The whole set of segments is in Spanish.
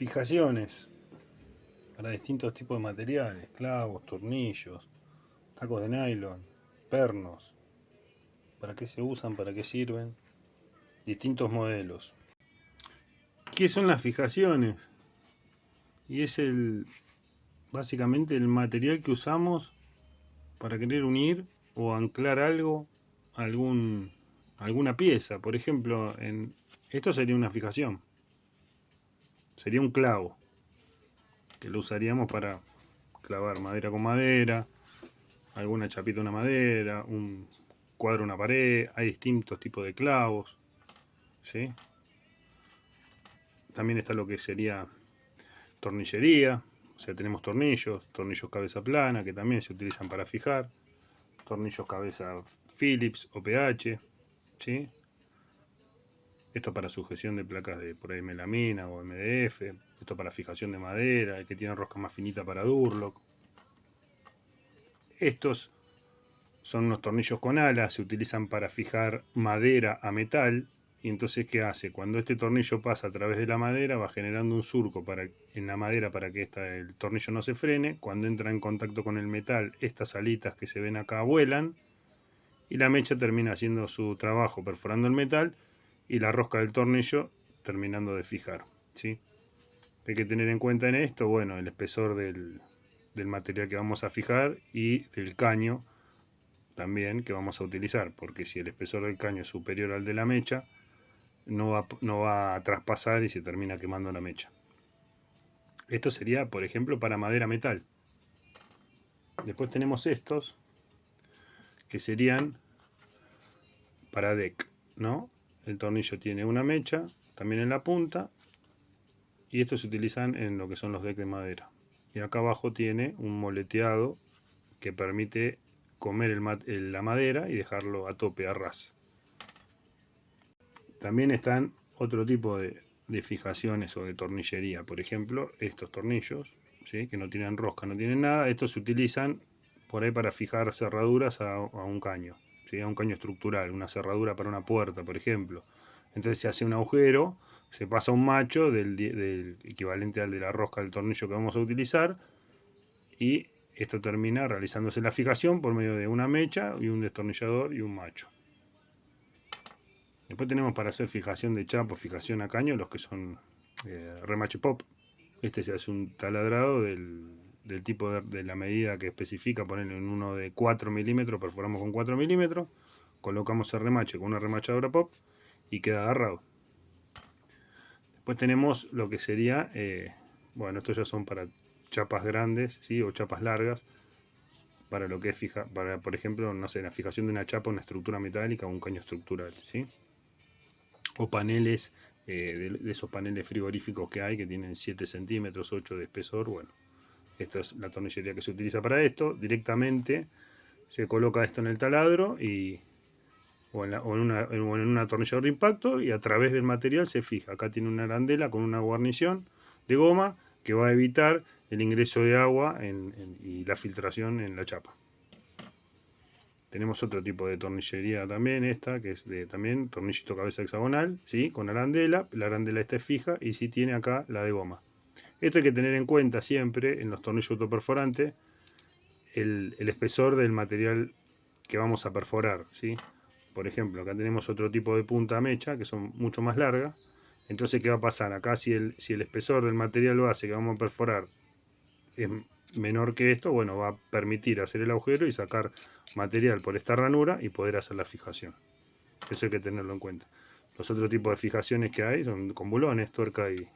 Fijaciones para distintos tipos de materiales, clavos, tornillos, tacos de nylon, pernos, para qué se usan, para qué sirven, distintos modelos. ¿Qué son las fijaciones? Y es básicamente el material que usamos para querer unir o anclar algo, alguna pieza. Por ejemplo, esto sería una fijación, sería un clavo, que lo usaríamos para clavar madera con madera, alguna chapita una madera, un cuadro una pared. Hay distintos tipos de clavos, ¿sí? También está lo que sería tornillería, o sea, tenemos tornillos cabeza plana que también se utilizan para fijar, tornillos cabeza Phillips o PH, ¿sí? Esto para sujeción de placas de por ahí melamina o MDF, esto para fijación de madera, el que tiene rosca más finita para Durlock. Estos son unos tornillos con alas, se utilizan para fijar madera a metal. Y entonces, ¿qué hace? Cuando este tornillo pasa a través de la madera, va generando un surco en la madera para que el tornillo no se frene. Cuando entra en contacto con el metal, estas alitas que se ven acá vuelan y la mecha termina haciendo su trabajo perforando el metal y la rosca del tornillo terminando de fijar, ¿sí? Hay que tener en cuenta en esto, bueno, el espesor del material que vamos a fijar y del caño también que vamos a utilizar, porque si el espesor del caño es superior al de la mecha, no va a traspasar y se termina quemando la mecha. Esto sería, por ejemplo, para madera metal. Después tenemos estos, que serían para deck, ¿no? El tornillo tiene una mecha, también en la punta, y estos se utilizan en lo que son los decks de madera. Y acá abajo tiene un moleteado que permite comer la madera y dejarlo a tope, a ras. También están otro tipo de fijaciones o de tornillería. Por ejemplo, estos tornillos, ¿sí? Que no tienen rosca, no tienen nada. Estos se utilizan por ahí para fijar cerraduras a un caño, ¿sí? A un caño estructural, una cerradura para una puerta, por ejemplo. Entonces se hace un agujero, se pasa un macho del equivalente al de la rosca del tornillo que vamos a utilizar, y esto termina realizándose la fijación por medio de una mecha y un destornillador y un macho. Después tenemos para hacer fijación de chapa o fijación a caño los que son remache pop. Este se hace un taladrado del tipo de la medida que especifica, ponerle en uno de 4 milímetros, perforamos con 4 milímetros, colocamos el remache con una remachadora pop y queda agarrado. Después tenemos lo que sería, bueno, estos ya son para chapas grandes, ¿sí? O chapas largas, para lo que es para, por ejemplo, no sé, la fijación de una chapa, una estructura metálica o un caño estructural, ¿sí? O paneles, de esos paneles frigoríficos que hay, que tienen 7 centímetros, 8 de espesor. Bueno, esta es la tornillería que se utiliza para esto. Directamente se coloca esto en el taladro o en un atornillador de impacto, y a través del material se fija. Acá tiene una arandela con una guarnición de goma que va a evitar el ingreso de agua y la filtración en la chapa. Tenemos otro tipo de tornillería también, esta que es también tornillito cabeza hexagonal, ¿sí? Con arandela. La arandela esta es fija y sí tiene acá la de goma. Esto hay que tener en cuenta siempre en los tornillos autoperforantes, el espesor del material que vamos a perforar, ¿sí? Por ejemplo, acá tenemos otro tipo de punta mecha que son mucho más largas. Entonces, ¿qué va a pasar? Acá si el espesor del material base que vamos a perforar es menor que esto, bueno, va a permitir hacer el agujero y sacar material por esta ranura y poder hacer la fijación. Eso hay que tenerlo en cuenta. Los otros tipos de fijaciones que hay son con bulones, tuerca y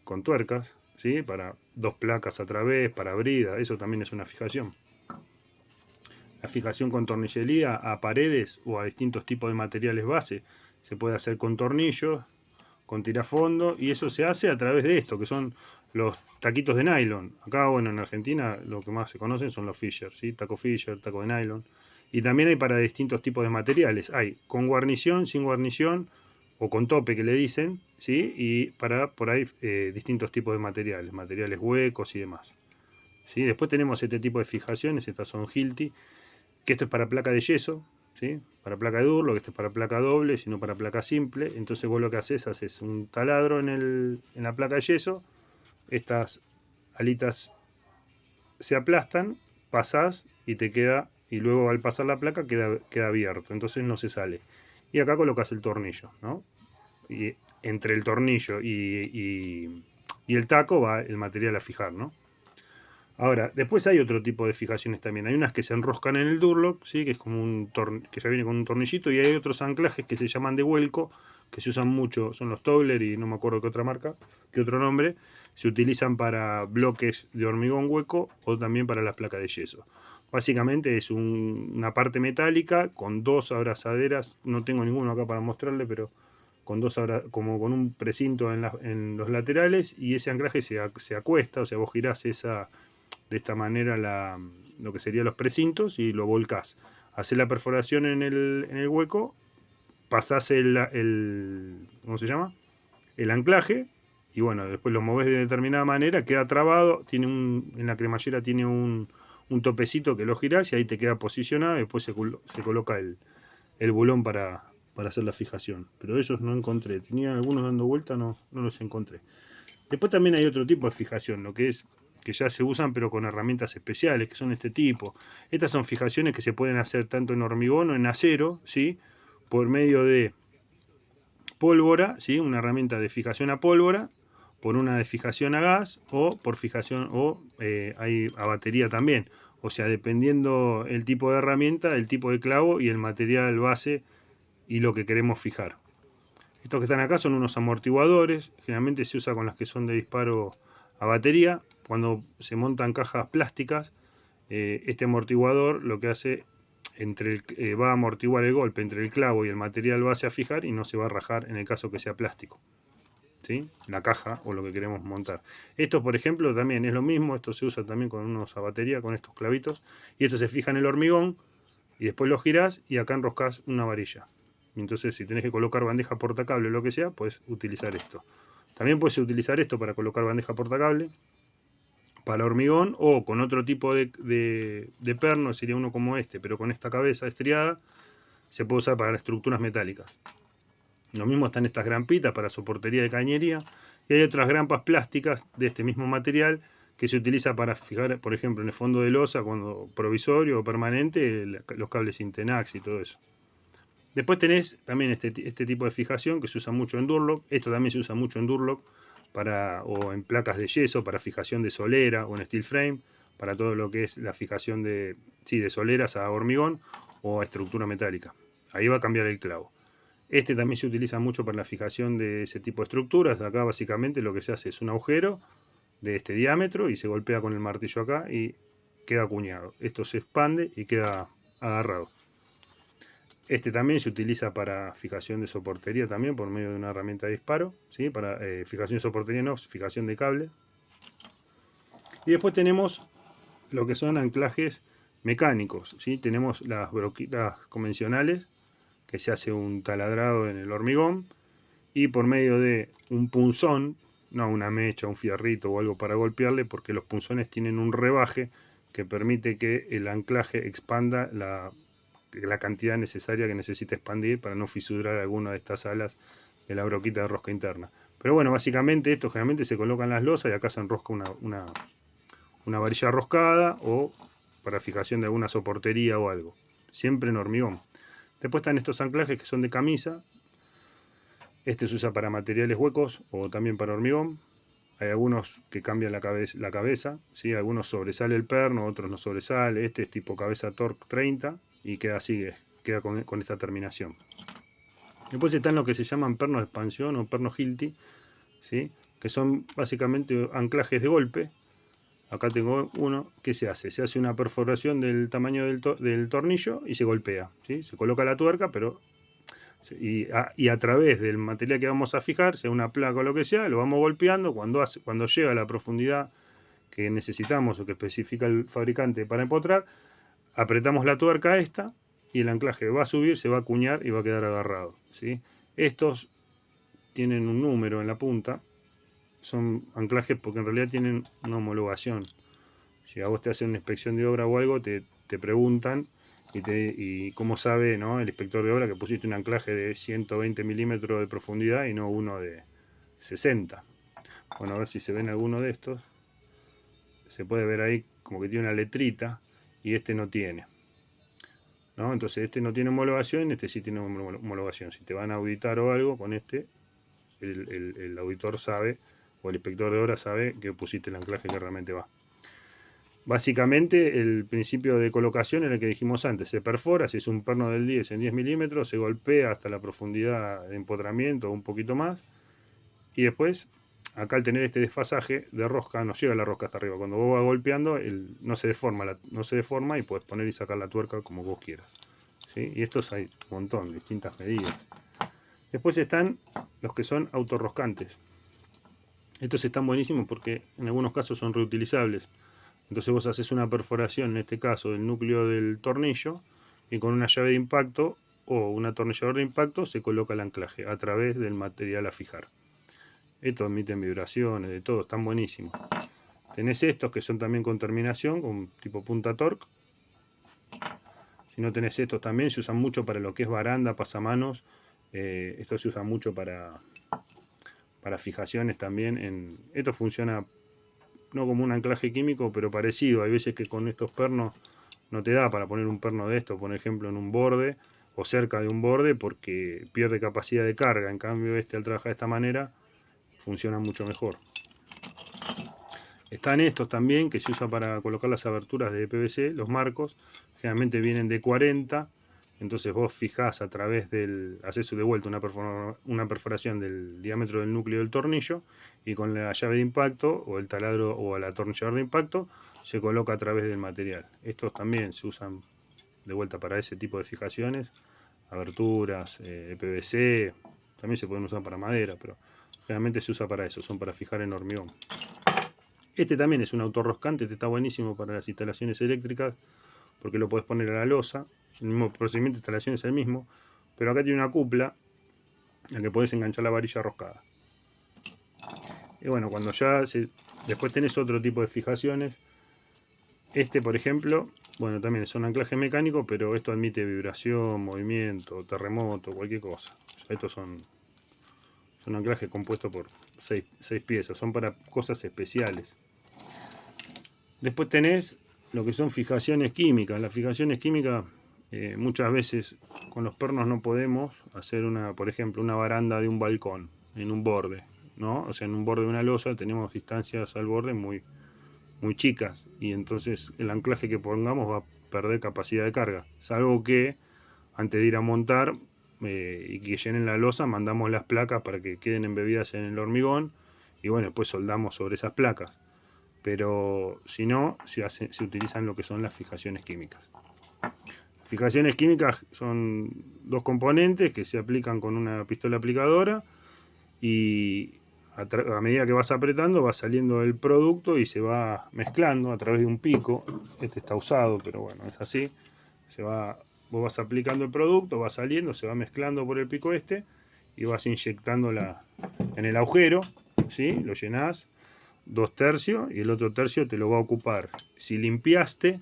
con tuercas, ¿sí? Para dos placas a través, para brida, eso también es una fijación. La fijación con tornillería a paredes o a distintos tipos de materiales base se puede hacer con tornillos, con tirafondo, y eso se hace a través de esto, que son los taquitos de nylon. Acá, bueno, en Argentina lo que más se conocen son los Fisher, ¿sí? Taco Fisher, taco de nylon. Y también hay para distintos tipos de materiales. Hay con guarnición, sin guarnición, o con tope que le dicen, ¿sí? Y para por ahí distintos tipos de materiales huecos y demás, ¿sí? Después tenemos este tipo de fijaciones, estas son Hilti, que esto es para placa de yeso, ¿sí? Para placa de Durlock, este es para placa doble, sino para placa simple. Entonces vos lo que haces un taladro en la placa de yeso, estas alitas se aplastan, pasás y te queda, y luego al pasar la placa queda abierto, entonces no se sale. Y acá colocas el tornillo, ¿no? Y entre el tornillo y el taco va el material a fijar, ¿no? Ahora, después hay otro tipo de fijaciones también. Hay unas que se enroscan en el Durlock, ¿sí? Que es como que ya viene con un tornillito, y hay otros anclajes que se llaman de vuelco, que se usan mucho, son los Togler y no me acuerdo qué otra marca, qué otro nombre, se utilizan para bloques de hormigón hueco o también para las placas de yeso. Básicamente es una parte metálica con dos abrazaderas, no tengo ninguno acá para mostrarle, pero con como con un precinto en los laterales, y ese anclaje se acuesta, o sea, vos girás de esta manera lo que serían los precintos y lo volcás. Hacés la perforación en el hueco, pasás ¿cómo se llama? El anclaje, y bueno, después lo movés de determinada manera, queda trabado, en la cremallera tiene un topecito que lo girás y ahí te queda posicionado, y después se coloca el bulón para hacer la fijación. Pero esos no encontré, tenía algunos dando vuelta, no los encontré. Después también hay otro tipo de fijación, lo que es que ya se usan pero con herramientas especiales, que son este tipo. Estas son fijaciones que se pueden hacer tanto en hormigón o en acero, ¿sí? Por medio de pólvora, ¿sí? Una herramienta de fijación a pólvora, por una de fijación a gas o por fijación, hay a batería también. O sea, dependiendo el tipo de herramienta, el tipo de clavo y el material base y lo que queremos fijar. Estos que están acá son unos amortiguadores, generalmente se usa con las que son de disparo a batería. Cuando se montan cajas plásticas, este amortiguador lo que hace va a amortiguar el golpe entre el clavo y el material base a fijar y no se va a rajar en el caso que sea plástico, ¿sí? La caja o lo que queremos montar. Esto, por ejemplo, también es lo mismo. Esto se usa también con unos a batería, con estos clavitos. Y esto se fija en el hormigón y después lo girás y acá enroscas una varilla. Entonces, si tenés que colocar bandeja portacable o lo que sea, puedes utilizar esto. También puedes utilizar esto para colocar bandeja portacable, para hormigón, o con otro tipo de perno, sería uno como este, pero con esta cabeza estriada, se puede usar para estructuras metálicas. Lo mismo están estas grampitas para soportería de cañería, y hay otras grampas plásticas de este mismo material que se utiliza para fijar, por ejemplo, en el fondo de losa, cuando provisorio o permanente, los cables Intenax y todo eso. Después tenés también este tipo de fijación que se usa mucho en Durlock. Esto también se usa mucho en Durlock o en placas de yeso para fijación de solera o en steel frame, para todo lo que es la fijación de soleras a hormigón o a estructura metálica. Ahí va a cambiar el clavo. Este también se utiliza mucho para la fijación de ese tipo de estructuras. Acá básicamente lo que se hace es un agujero de este diámetro y se golpea con el martillo acá y queda acuñado. Esto se expande y queda agarrado. Este también se utiliza para fijación de soportería también por medio de una herramienta de disparo, ¿sí? Para fijación de soportería, no, fijación de cable. Y después tenemos lo que son anclajes mecánicos, ¿sí? Tenemos las broquitas convencionales, que se hace un taladrado en el hormigón y por medio de un punzón, no una mecha, un fierrito o algo para golpearle, porque los punzones tienen un rebaje que permite que el anclaje expanda la cantidad necesaria que necesita expandir para no fisurar alguna de estas alas de la broquita de rosca interna. Pero bueno, básicamente esto generalmente se coloca en las losas y acá se enrosca una varilla roscada o para fijación de alguna soportería o algo. Siempre en hormigón. Después están estos anclajes que son de camisa. Este se usa para materiales huecos o también para hormigón. Hay algunos que cambian la cabeza, ¿sí? Algunos sobresale el perno, otros no sobresale. Este es tipo cabeza Torque 30 y queda así, queda con esta terminación. Después están lo que se llaman pernos de expansión o pernos Hilti, ¿sí? Que son básicamente anclajes de golpe. Acá tengo uno. ¿Qué se hace? Se hace una perforación del tamaño del tornillo y se golpea, ¿sí? Se coloca la tuerca, pero y a través del material que vamos a fijar, sea una placa o lo que sea, lo vamos golpeando. Cuando llega a la profundidad que necesitamos o que especifica el fabricante para empotrar, apretamos la tuerca esta y el anclaje va a subir, se va a acuñar y va a quedar agarrado, ¿sí? Estos tienen un número en la punta, son anclajes porque en realidad tienen una homologación. Si a vos te hacen una inspección de obra o algo, te preguntan Y cómo sabe, ¿no?, el inspector de obra que pusiste un anclaje de 120 milímetros de profundidad y no uno de 60. Bueno, a ver si se ven alguno de estos. Se puede ver ahí como que tiene una letrita y este no tiene, ¿no? Entonces este no tiene homologación, este sí tiene homologación. Si te van a auditar o algo con este, el auditor sabe, o el inspector de obra sabe que pusiste el anclaje que realmente va. Básicamente el principio de colocación era el que dijimos antes: se perfora, si es un perno del 10 en 10 milímetros, se golpea hasta la profundidad de empotramiento o un poquito más, y después, acá al tener este desfasaje de rosca, no llega la rosca hasta arriba. Cuando vos vas golpeando, no se deforma y puedes poner y sacar la tuerca como vos quieras, ¿sí? Y estos hay un montón, distintas medidas. Después están los que son autorroscantes. Estos están buenísimos porque en algunos casos son reutilizables. Entonces vos haces una perforación, en este caso del núcleo del tornillo, y con una llave de impacto o un atornillador de impacto se coloca el anclaje a través del material a fijar. Estos emiten vibraciones, de todo, están buenísimos. Tenés estos que son también con terminación, con tipo punta torque. Si no tenés estos también, se usan mucho para lo que es baranda, pasamanos. Esto se usa mucho para fijaciones también. Esto funciona no como un anclaje químico, pero parecido. Hay veces que con estos pernos no te da para poner un perno de esto, por ejemplo, en un borde o cerca de un borde, porque pierde capacidad de carga. En cambio, este, al trabajar de esta manera, funciona mucho mejor. Están estos también, que se usa para colocar las aberturas de PVC, los marcos. Generalmente vienen de 40. Entonces vos fijás a través haces de vuelta una perforación del diámetro del núcleo del tornillo, y con la llave de impacto o el taladro o el atornillador de impacto se coloca a través del material. Estos también se usan de vuelta para ese tipo de fijaciones, aberturas, PVC, también se pueden usar para madera, pero generalmente se usa para eso, son para fijar en hormigón. Este también es un autorroscante, este está buenísimo para las instalaciones eléctricas, porque lo puedes poner a la losa. El mismo procedimiento de instalación es el mismo, pero acá tiene una cupla en la que podés enganchar la varilla roscada. Y bueno, cuando después tenés otro tipo de fijaciones. Este, por ejemplo, bueno, también son anclajes mecánicos, pero esto admite vibración, movimiento, terremoto, cualquier cosa. Estos son anclajes compuestos por 6 piezas, son para cosas especiales. Después tenés lo que son fijaciones químicas. Las fijaciones químicas, muchas veces con los pernos no podemos hacer por ejemplo, una baranda de un balcón en un borde, ¿no? O sea, en un borde de una losa tenemos distancias al borde muy, muy chicas, y entonces el anclaje que pongamos va a perder capacidad de carga, salvo que antes de ir a montar y que llenen la losa, mandamos las placas para que queden embebidas en el hormigón, y bueno, después soldamos sobre esas placas. Pero si no, se utilizan lo que son las fijaciones químicas. Fijaciones químicas son dos componentes que se aplican con una pistola aplicadora, y a medida que vas apretando va saliendo el producto y se va mezclando a través de un pico. Este está usado, pero bueno, es así. Vos vas aplicando el producto, va saliendo, se va mezclando por el pico este, y vas inyectando en el agujero, ¿sí? Lo llenás 2/3 y el otro tercio te lo va a ocupar. Si limpiaste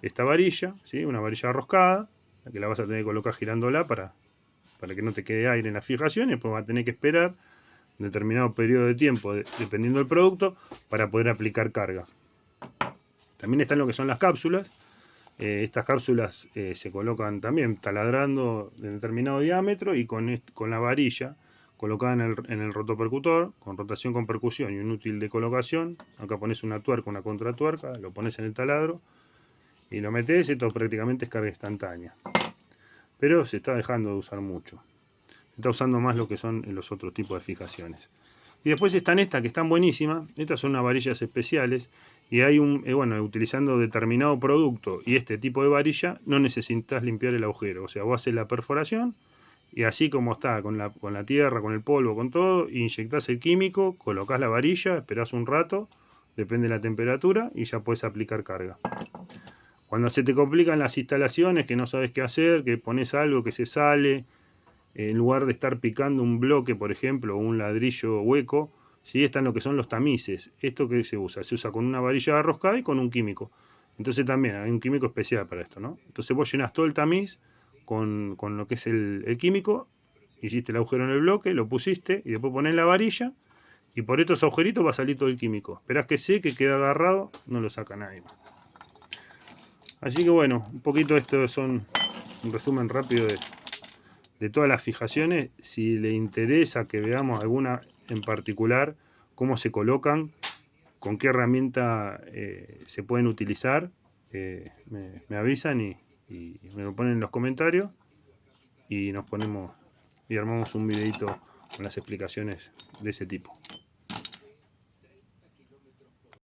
esta varilla, ¿sí? Una varilla roscada, que la vas a tener que colocar girándola para que no te quede aire en la fijación, y después vas a tener que esperar un determinado periodo de tiempo, dependiendo del producto, para poder aplicar carga. También están lo que son las cápsulas. Estas cápsulas se colocan también taladrando de determinado diámetro y con la varilla colocada en el rotopercutor, con rotación con percusión y un útil de colocación. Acá pones una tuerca, una contratuerca, lo pones en el taladro y lo metes. Esto prácticamente es carga instantánea, pero se está dejando de usar mucho. Se está usando más lo que son los otros tipos de fijaciones. Y después están estas, que están buenísimas. Estas son unas varillas especiales, y hay bueno, utilizando determinado producto y este tipo de varilla no necesitas limpiar el agujero. O sea, vos haces la perforación y así como está, con la tierra, con el polvo, con todo, inyectás el químico, colocás la varilla, esperás un rato, depende de la temperatura, y ya puedes aplicar carga. Cuando se te complican las instalaciones, que no sabes qué hacer, que pones algo que se sale, en lugar de estar picando un bloque, por ejemplo, o un ladrillo hueco, ¿sí? Están lo que son los tamices. ¿Esto que se usa? Se usa con una varilla roscada y con un químico. Entonces también hay un químico especial para esto, ¿no? Entonces vos llenás todo el tamiz con lo que es el químico, hiciste el agujero en el bloque, lo pusiste y después ponés la varilla y por estos agujeritos va a salir todo el químico. Esperás que seque, queda agarrado, no lo saca nadie más. Así que bueno, un poquito esto son un resumen rápido de todas las fijaciones. Si le interesa que veamos alguna en particular, cómo se colocan, con qué herramienta se pueden utilizar, me avisan y me lo ponen en los comentarios y nos ponemos y armamos un videito con las explicaciones de ese tipo.